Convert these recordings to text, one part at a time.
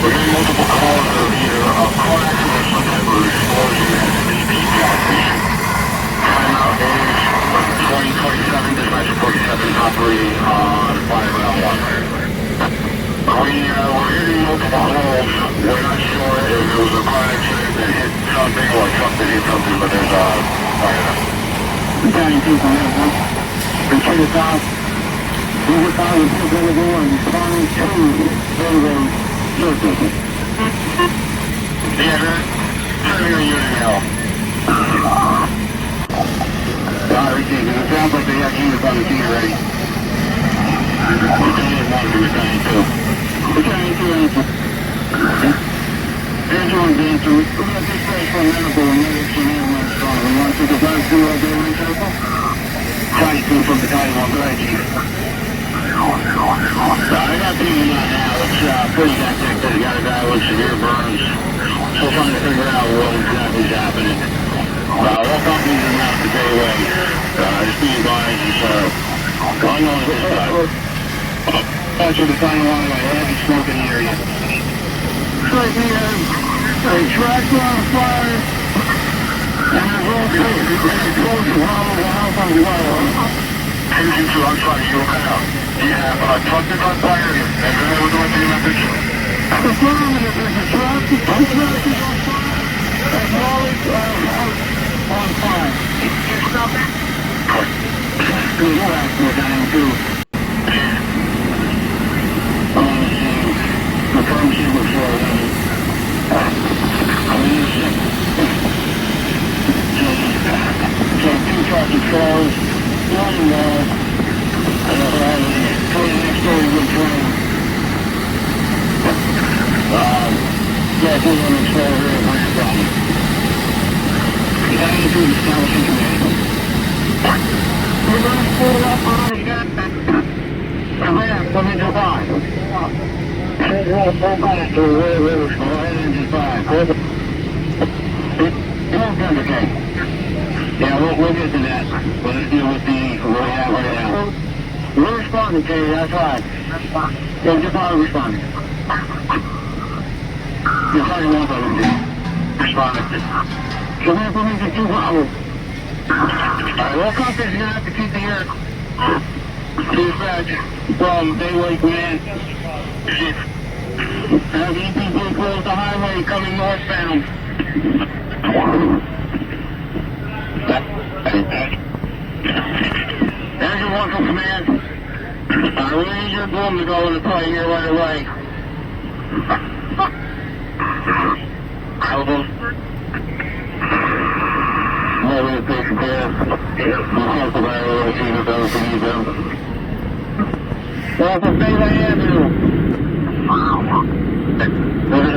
We're getting multiple calls of either a car accident or some type of explosion at the BP gas station. Timeout is 2027, dispatch 47 operating on 5 Route 1. We're getting multiple calls. We're not sure if it was a car accident that hit something or a truck that hit something, but there's a fire. Battalion 2 from that one. Continue south. Over 5 and 2 over 1. Responding to railroad. Yeah, man. Turning on unit now. Receiving. It sounds like they have units on the scene already. Battalion 1 to Battalion 2. Battalion 2 answer. Answer on the answer. We got this place for medical and medics and ambulance on. We want to take a drive through our daily circle. Flight 2 from Battalion 1. Go ahead, Chief. I got people now. It's pretty hectic. They got a guy with severe burns. Still trying to figure out what exactly is happening. All companies are now to stay away. Just be advised. It's unknown at this time. Actually, Battalion 1, I have heavy smoke in the area. Right here, a tractor on fire. And there's also a close to the house on fire. Engine 2, I'm sorry, you okay now? You have a truck that's on fire, and then we're going to your message. Affirmative, there's a truck, two trucks is on fire, and Molly's house on fire. Stop that. There's no accident down here, too. The firm she was for so two trucks are closed, one story wood frame. Yeah, we're going to explore here and bring it down. Battalion 2 is establishing command. We're going to pull up on the ramp from engine 5. Roll back to the railroad. Go ahead, engine 5. Okay. Yeah, we'll get to that. We'll just deal with what we have right now. We're responding, Katie, that's right. Yeah, just how we're responding. You're probably one of them, dude. Responding. So we're implementing 2 hours. Alright, all companies are going to have to keep the air dispatch from Dayway Command. Have EPG close the highway coming northbound. Engine 1 from command. I really need your boom to go into play here right away. Elbows. No rehabilitation care. We'll help the railroad team if those who need them. Well, from Baylor Avenue. We're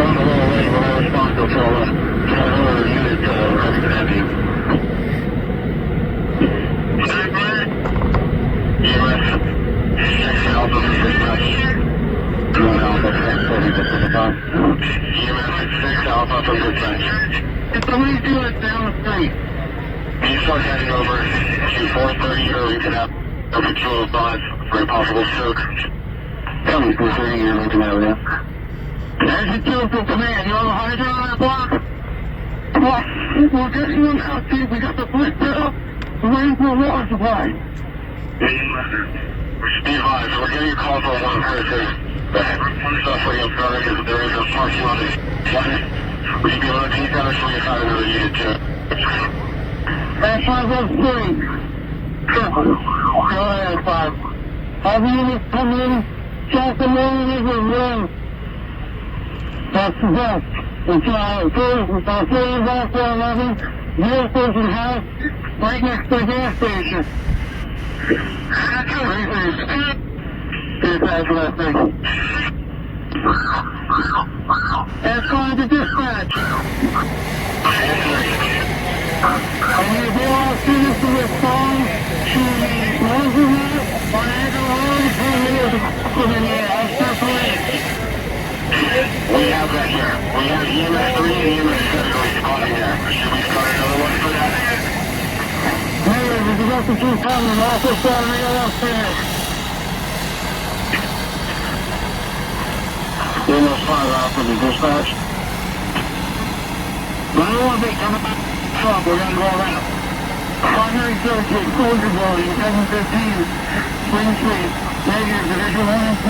on the low lane. We're not responsible for another unit Remington Avenue. EMS 6 Alpha from dispatch. 2 Alpha transporting to the top. EMS 6 Alpha from dispatch. If somebody's doing it down the street, and you start heading over to 430 Irvington Avenue, 205 for a possible stroke. Tell me, 430 Irvington Avenue. Engine 2 from command. You on the hydrant on that block? What? We're getting them out, Chief. We got the police set up. We're waiting for a water supply. Be advised, we're getting a call from one person. The suffering of guard is there is a parking on this planet. We can be able to take that or swing aside another unit too. That's 503. Sure. Go ahead, 5. Have units come in, check the main room. That's the best. It's our phone off for 11. Near Station House, right next to the gas station. Dispatch, what I think. That's going to dispatch. I need all students to respond to the keep coming, also starting to go upstairs. Almost 5 out for the dispatch. I don't want to be coming back up, we're going to go around. Primary search is closure building, 715, Spring Street, negative, division 1 and 2,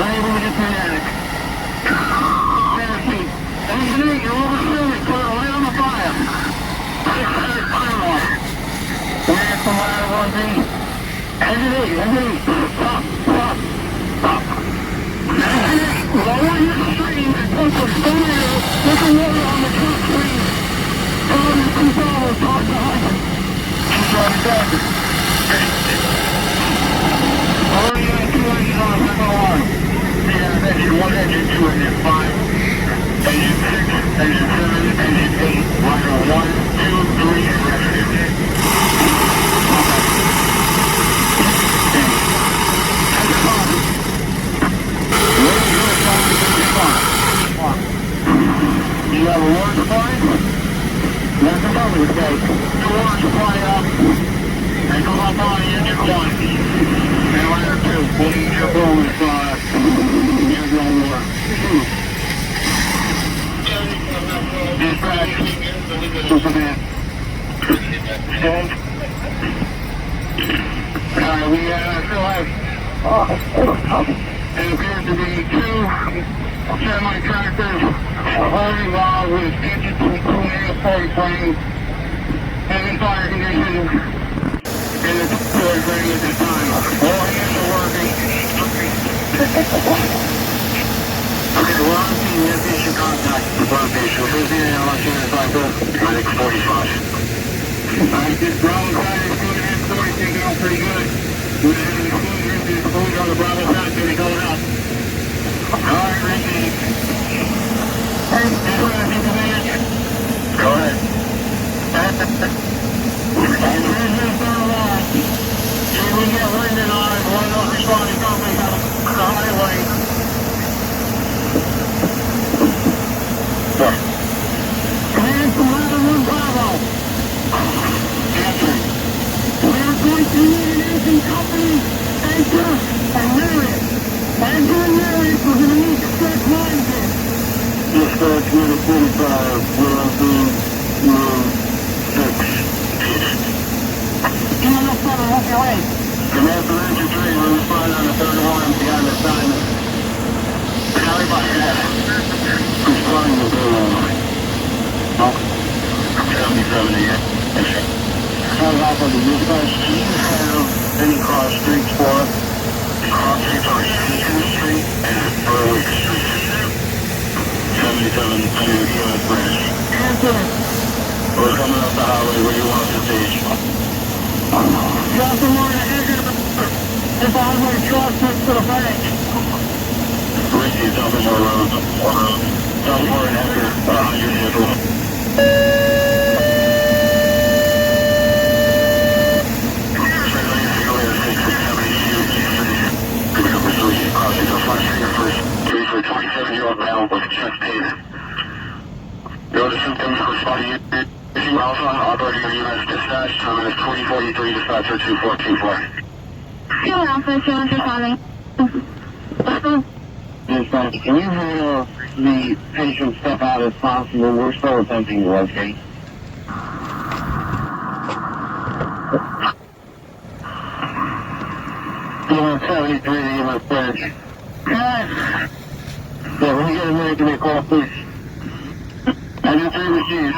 unable to get to the attic. Tennessee, engineer, you're overshooting, put it right on the fire. 600 fire off. We're at the ladder 1B. Engineer, stop. Engineer, lower your stream and put the fire with the water on the truck stream. Tell them to follow, talk behind them. Already got two engines on the second alarm. Yeah, engine 1, engine 2, engine 5, engine 6, engine 7, engine 8, liner 1, 2, 3, and record. You have a water supply? That's a public mistake. The water supply up. And come up on the engine 1. And ladder 2. We'll need your bonus, here's your water. Dispatch. Superman. Stand. Alright, we still have, it appears to be 2 semi-tractors holding involved with engines and 2 negative planes. Heavy fire conditions in the storage ring at this time. All hands are working. Okay, we're on scene. Inpatient contact with one patient. Jersey and NYC medic 45. Alright, this Bravo side is good and story taking off pretty good. We're having an exclusion on the Bravo side, so they're going out. Alright, Ricky. Hey, this one I think of it. Go ahead. And here's your third line. See, we get winded on it. One of those responding companies on the highway. What? Command from Ladder 1 Bravo. Answer. We're going to need an engine company, anchor, and Marriott. Anchor and Marriott, we're going to need to start lines in. Dispatch unit 45, we're on scene, room 6. You know, brother, what's your way? Command from engine 3, we're responding on the third alarm behind assignment. Charlie by that. Responding to the third alarm. Oh. 77 here. How's off of the dispatch? Do you have any cross streets for us? Cross streets are Easton Street and Berwick Street. 77 to US Branch. Answer. We're coming up the highway where you want us to stage. Drop the line ahead of the highway cross next to the bank. Ricky, Dublmore Road. Dublmore and Edgar, your vehicle. Crossing the front street first. 3 for 27-year-old male with chest pain. No other symptoms responding to issue alpha, operating on U.S. dispatch, time is 2043, dispatcher 2424. Hello, Alpha, Jones responding. Dispatch, can you handle the patient step out as possible? We're still attempting to locate. Unit 73 to U.S. Branch. Yeah, when you get a minute, give me a call, please. Engine 3 received.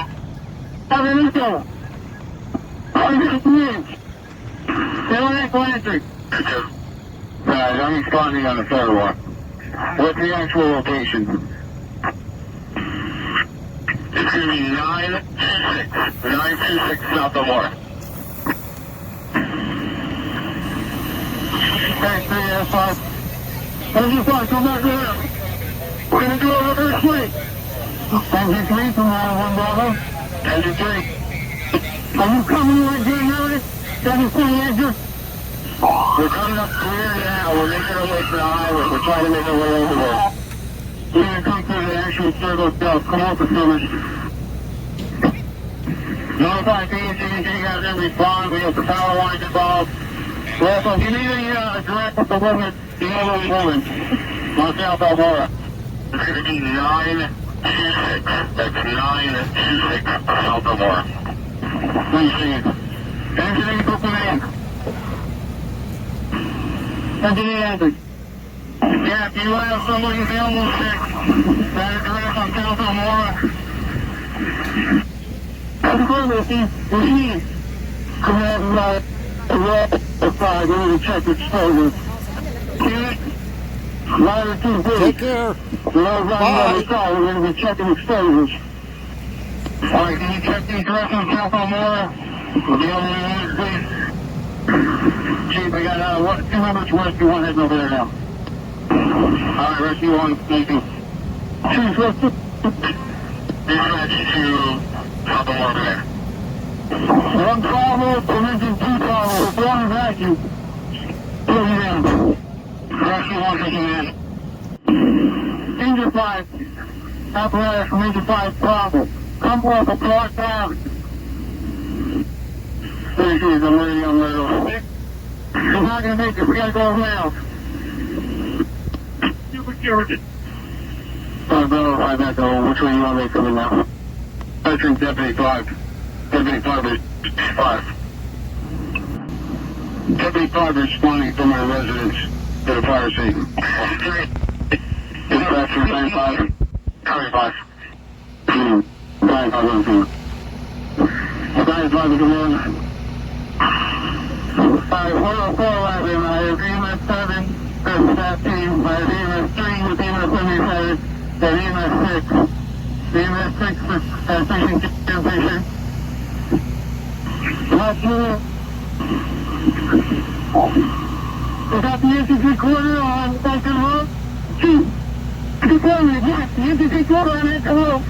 Everything. Right, I'm responding on the third one. What's the actual location? It's going to be 926 South of Water. Thanks, 3S5. Engine 5, come back around. We're going to do a reverse swing. Engine 3 from Ladder 1 Bravo. Engine 3. Are you coming right here, Meredith? 720 Edgar? We're coming up clear now. We're making our way to the highway. We're trying to make our way over there. We're going to come through the actual circle itself. Come on, pursuers. Notify PNC guys in response. We got the power lines involved. Also, if you need any direct with the limit, you know where we're going. South Elmora. It's going to be 926. That's 926 South Elmora. Appreciate it. Engineering for command. Engineering answer. Yeah, if you have somebody available sick, that address on South Elmora. Proceed. Command we need to check exposure. Ladder 2 big. Take care. Bye. We're going to be checking exposures. Alright, can you check the address on South Elmora? The only one, please. Chief, I got 2 members rescue 1 heading over there now. Alright, rescue 1, thank you. Chief, rescue. Dispatch to South Elmora there. 1 Bravo, Division 2 Bravo, it's 1 vacuum. Put him down. Rescue 1 taking in. Engine 5, apparatus from Engine 5 Bravo. Come off a Clark Ave. 32 is I'm ready on radio. We're not going to make it, we got to go now. Security. Verify that though, which way you want me coming now? Veteran Deputy 5. Deputy 5 is 5. Deputy 5 responding from my residence to the fire scene. Dispatch from 95. 25. 95. 95 is the one. 104 last in my EMS 7. That's staff team. My EMS 3 with EMS 77. The EMS 6. The EMS 6 is facing patient. Last unit. Is that the engine recorder on Duncan Road? Chief, confirm it, yes, the engine recorder on Duncan Road.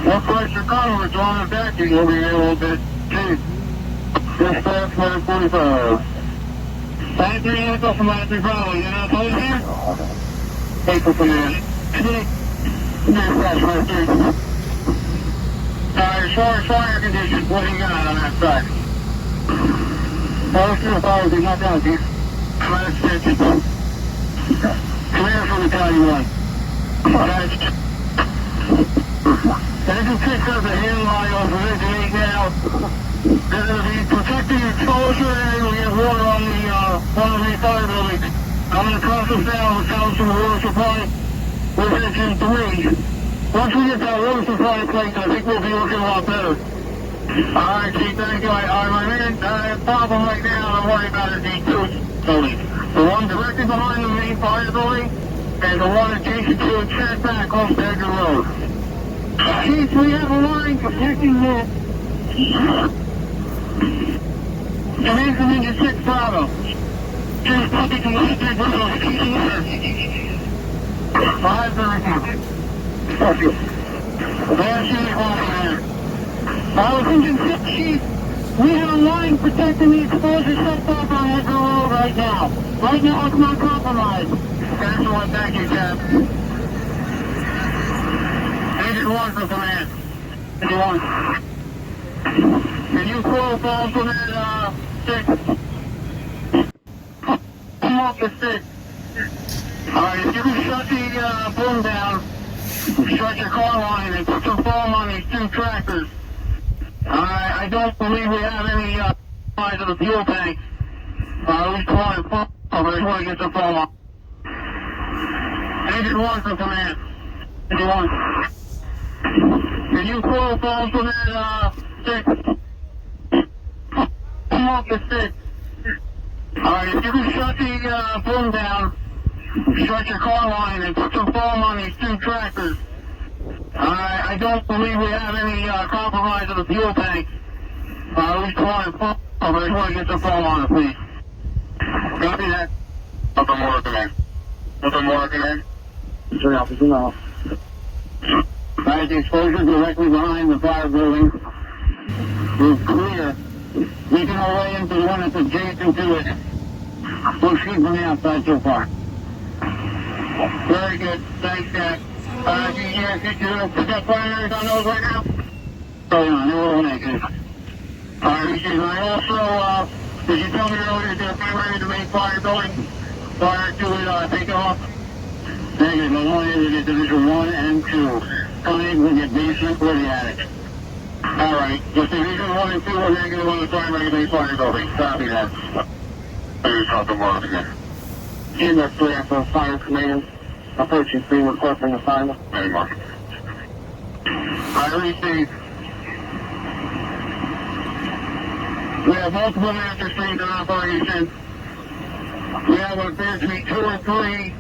What pressure conduits on the vacuum over here a little bit, Chief. Dispatch 145. 93 Echo from 93 Bravo, you know what's over here? April command. Dispatch 193. As far as fire conditions, what do you got on that side? Fire fires are not down, Chief. Fire extension. Clear from Battalion 1. Engine 6 has a hand line on Division 8 now. They're going to be protecting exposure and we'll get water on the one of the fire buildings. I'm going to cross this down with Council Water Supply with Engine 3. Once we get that water supply in place, I think we'll be looking a lot better. Alright, Chief, thank you. My main problem right now I'm worried about is these 2 buildings. The one directly behind the main fire building and the one adjacent to it set back off Edgar Road. Chief, we have a line protecting the Division Engine 6 Bravo. Chief, talking to the 6 Bravo. 532. Thank you. There's Chief over there. Engine 6, Chief. We have a line protecting the exposure set back on Edgar Road right now. Right now it's not compromised. Cancel it, thank you, Cap. Engine 1 for command. Engine 1. Can you pull falls from that 6? Come off the 6. Alright, if you can shut the boom down, shut your car line and put some foam on these 2 tractors. I don't believe we have any size of the fuel tank. At least one foam, but I just want to get some foam on. Engine 1 for command. Engine 1. Can you pull foam from that 6? Come off the 6. Alright, if you can shut the boom down, shut your car line and put some foam on these 2 tractors. I don't believe we have any compromise of the fuel tank. At least one foam, but I just want to get some foam on it, please. Copy that. Nothing more, command. Nothing more, command. Turn off, turn off. Alright, the exposure directly behind the fire building is clear. Making our way into the one that's adjacent to it. We'll shoot from the outside so far. Very good. Thanks, Jack. Can you put that primaries on those right now? Going on, no negative. Alright, I also, did you tell me earlier that they're ready to make fire building prior to it taking off? Negative, the one is at Division 1 and 2. Coming with the basement or the attic. Alright, with Division 1 and 2, we're negative on the primary base fire building. Copy that. Please talk to Mark again. Index 3 after fire command. Approaching 3 requesting assignment. Hey, Mark. I received. We have multiple master streams in operation. We have what appears to be 2 or 3